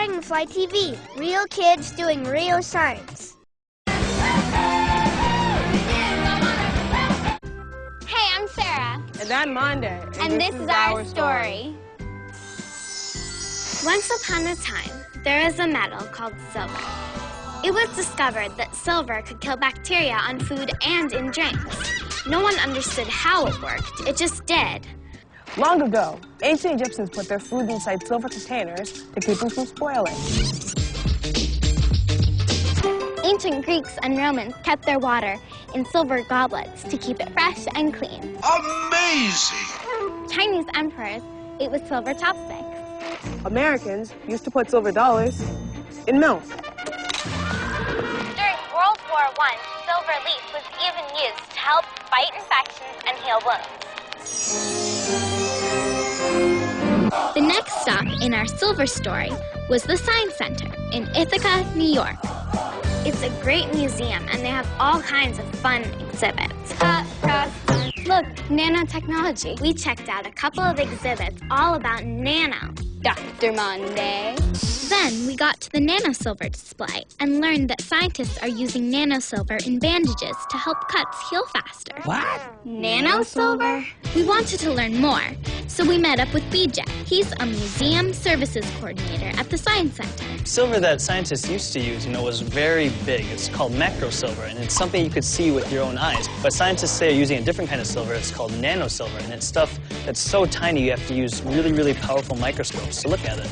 Dragonfly TV, real kids doing real science. Hey, I'm Sarah. And I'm Monday. And this is our story. Once upon a time, there was a metal called silver. It was discovered that silver could kill bacteria on food and in drinks. No one understood how it worked, it just did. Long ago, ancient Egyptians put their food inside silver containers to keep them from spoiling. Ancient Greeks and Romans kept their water in silver goblets to keep it fresh and clean. Amazing! Chinese emperors ate with silver chopsticks. Americans used to put silver dollars in milk. During World War I, silver leaf was even used to help fight infections and heal wounds. The next stop in our silver story was the Science Center in Ithaca, New York. It's a great museum, and they have all kinds of fun exhibits. Look, nanotechnology. We checked out a couple of exhibits all about nano. Dr. Monday. Then we got to the Nano Silver display and learned that scientists are using Nano Silver in bandages to help cuts heal faster. What? Nano Silver? We wanted to learn more, so we met up with BJ. He's a museum services coordinator at the Science Center. Silver that scientists used to use, was very big. It's called macro silver, and it's something you could see with your own eyes. But scientists say are using a different kind of silver. It's called nano silver, and it's stuff that's so tiny you have to use really, really powerful microscopes to look at it.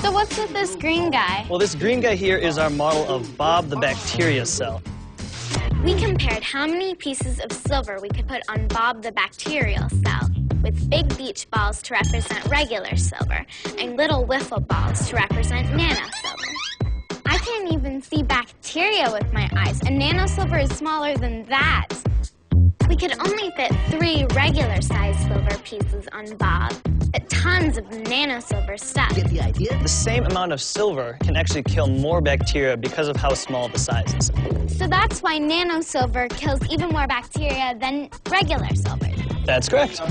So what's with this green guy? Well, this green guy here is our model of Bob the bacteria cell. We compared how many pieces of silver we could put on Bob the bacterial cell, with big beach balls to represent regular silver and little wiffle balls to represent nano silver. I can't even see bacteria with my eyes, and nano silver is smaller than that. We could only fit 3 regular-sized silver pieces on Bob, but tons of nano silver stuff. Get the idea? The same amount of silver can actually kill more bacteria because of how small the size is. So that's why nano silver kills even more bacteria than regular silver. That's correct.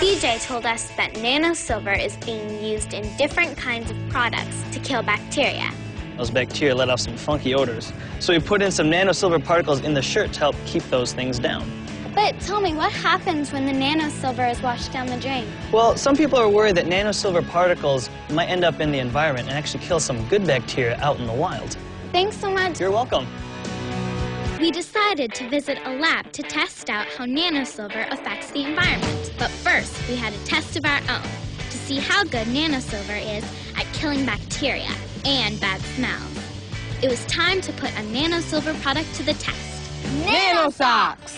BJ told us that nano silver is being used in different kinds of products to kill bacteria. Those bacteria let off some funky odors. So we put in some nano silver particles in the shirt to help keep those things down. But tell me, what happens when the nano silver is washed down the drain? Well, some people are worried that nano silver particles might end up in the environment and actually kill some good bacteria out in the wild. Thanks so much. You're welcome. We decided to visit a lab to test out how nano silver affects the environment. But first, we had a test of our own to see how good nano silver is at killing bacteria and bad smells. It was time to put a nano silver product to the test. Nano socks!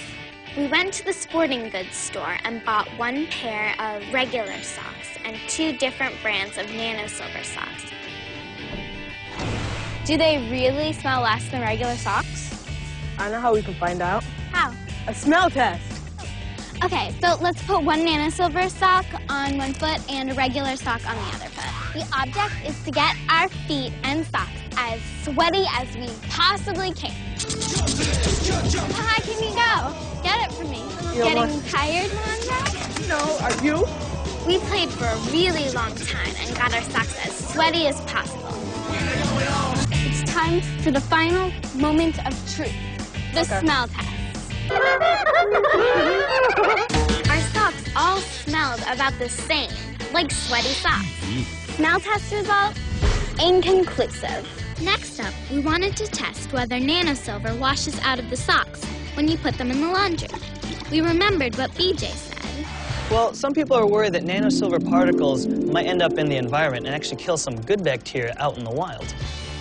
We went to the sporting goods store and bought 1 pair of regular socks and 2 different brands of nano silver socks. Do they really smell less than regular socks? I know how we can find out. How? A smell test. Okay, so let's put 1 nano silver sock on 1 foot and a regular sock on the other foot. The object is to get our feet and socks as sweaty as we possibly can. How high can you go? Get it for me. Getting tired, Monday? No, are you? We played for a really long time and got our socks as sweaty as possible. It's time for the final moment of truth, the smell test. Our socks all smelled about the same, like sweaty socks. Smell test result? Inconclusive. Next up, we wanted to test whether nano silver washes out of the socks when you put them in the laundry. We remembered what BJ said. Well, some people are worried that nano silver particles might end up in the environment and actually kill some good bacteria out in the wild.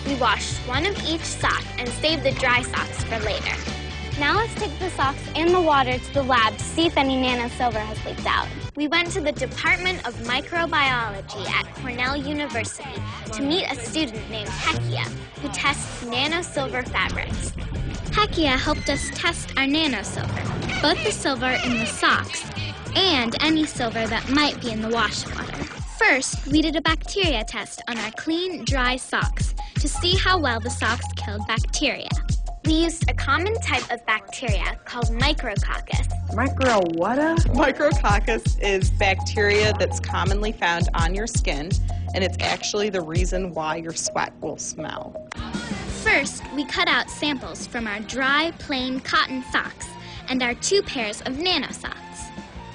We washed 1 of each sock and saved the dry socks for later. Now let's take the socks and the water to the lab to see if any nano silver has leaked out. We went to the Department of Microbiology at Cornell University to meet a student named Hekia, who tests nano silver fabrics. Hekia helped us test our nano silver, both the silver in the socks and any silver that might be in the wash water. First, we did a bacteria test on our clean, dry socks to see how well the socks killed bacteria. We used a common type of bacteria called micrococcus. Micro what? Micrococcus is bacteria that's commonly found on your skin, and it's actually the reason why your sweat will smell. First, we cut out samples from our dry, plain cotton socks and our 2 pairs of nano socks.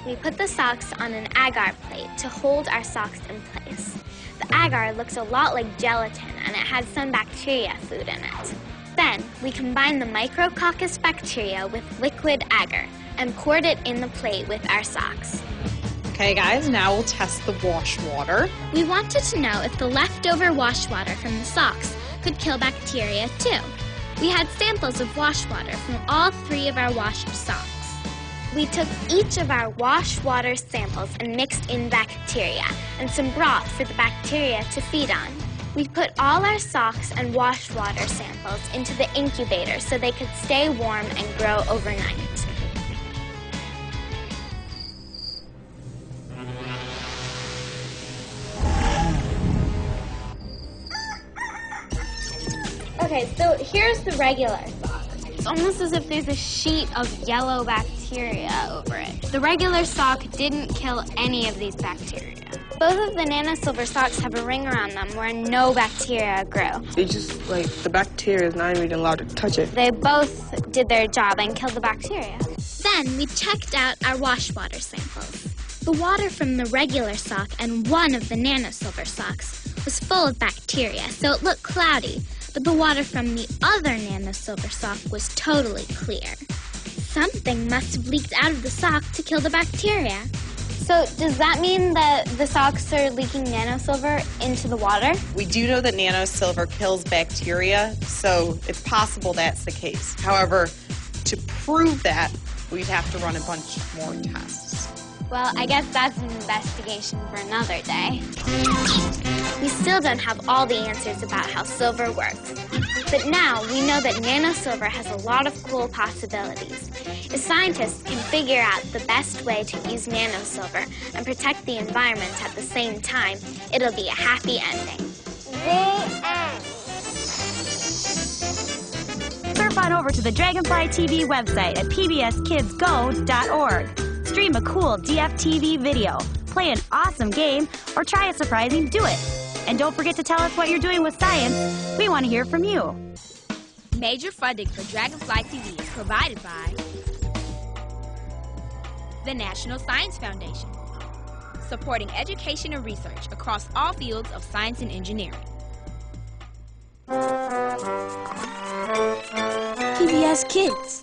We put the socks on an agar plate to hold our socks in place. The agar looks a lot like gelatin, and it has some bacteria food in it. Then, we combined the micrococcus bacteria with liquid agar and poured it in the plate with our socks. Okay guys, now we'll test the wash water. We wanted to know if the leftover wash water from the socks could kill bacteria too. We had samples of wash water from all 3 of our washed socks. We took each of our wash water samples and mixed in bacteria and some broth for the bacteria to feed on. We put all our socks and wash water samples into the incubator so they could stay warm and grow overnight. Okay, so here's the regular sock. It's almost as if there's a sheet of yellow bacteria over it. The regular sock didn't kill any of these bacteria. Both of the Nano Silver socks have a ring around them where no bacteria grow. They just, the bacteria is not even allowed to touch it. They both did their job and killed the bacteria. Then we checked out our wash water samples. The water from the regular sock and one of the Nano Silver socks was full of bacteria, so it looked cloudy. But the water from the other Nano Silver sock was totally clear. Something must have leaked out of the sock to kill the bacteria. So does that mean that the socks are leaking Nano Silver into the water? We do know that Nano Silver kills bacteria, so it's possible that's the case. However, to prove that, we'd have to run a bunch more tests. Well, I guess that's an investigation for another day. We still don't have all the answers about how silver works. But now we know that Nano Silver has a lot of cool possibilities. If scientists can figure out the best way to use Nano Silver and protect the environment at the same time, it'll be a happy ending. The end. Surf on over to the Dragonfly TV website at pbskidsgo.org. Stream a cool DFTV video, play an awesome game, or try a surprising do it. And don't forget to tell us what you're doing with science. We want to hear from you. Major funding for Dragonfly TV is provided by the National Science Foundation, supporting education and research across all fields of science and engineering. PBS Kids.